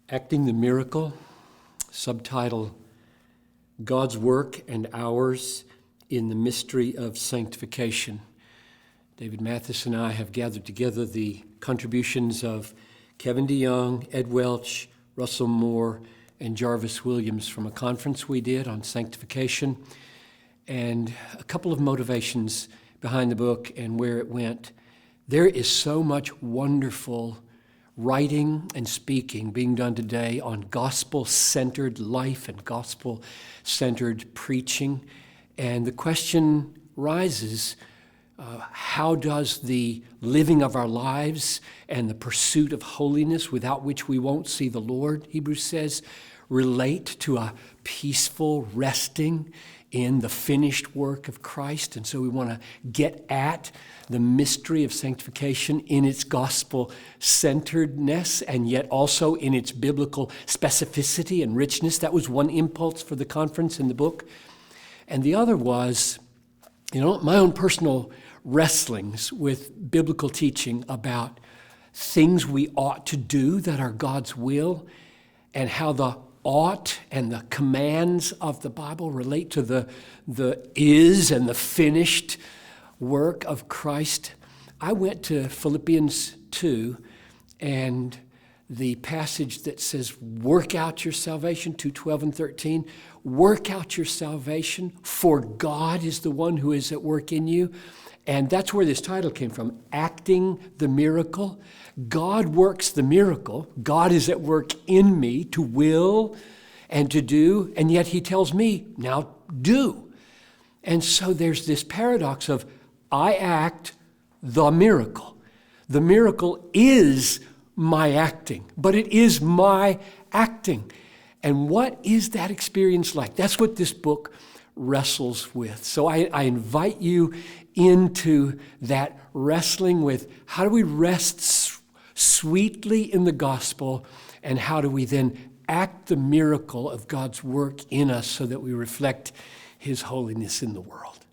Acting the Miracle, subtitle, God's Work and Ours in the Mystery of Sanctification. David Mathis and I have gathered together the contributions of Kevin DeYoung, Ed Welch, Russell Moore, and Jarvis Williams from a conference we did on sanctification, and a couple of motivations behind the book and where it went. There is so much wonderful writing and speaking being done today on gospel-centered life and gospel-centered preaching. And the question rises, how does the living of our lives and the pursuit of holiness, without which we won't see the Lord, Hebrews says, relate to a peaceful resting in the finished work of Christ? And so we want to get at the mystery of sanctification in its gospel-centeredness and yet also in its biblical specificity and richness. That was one impulse for the conference in the book. And the other was, my own personal wrestlings with biblical teaching about things we ought to do that are God's will, and how the ought and the commands of the Bible relate to the is and the finished work of Christ. I went to Philippians 2 and the passage that says, work out your salvation, 2:12 and 13. Work out your salvation, for God is the one who is at work in you. And that's where this title came from, Acting the Miracle. God works the miracle. God is at work in me to will and to do, and yet he tells me, now do. And so there's this paradox of, I act the miracle. The miracle is my acting, but it is my acting. And what is that experience like? That's what this book wrestles with. So I invite you into that wrestling with, how do we rest sweetly in the gospel, and how do we then act the miracle of God's work in us so that we reflect his holiness in the world?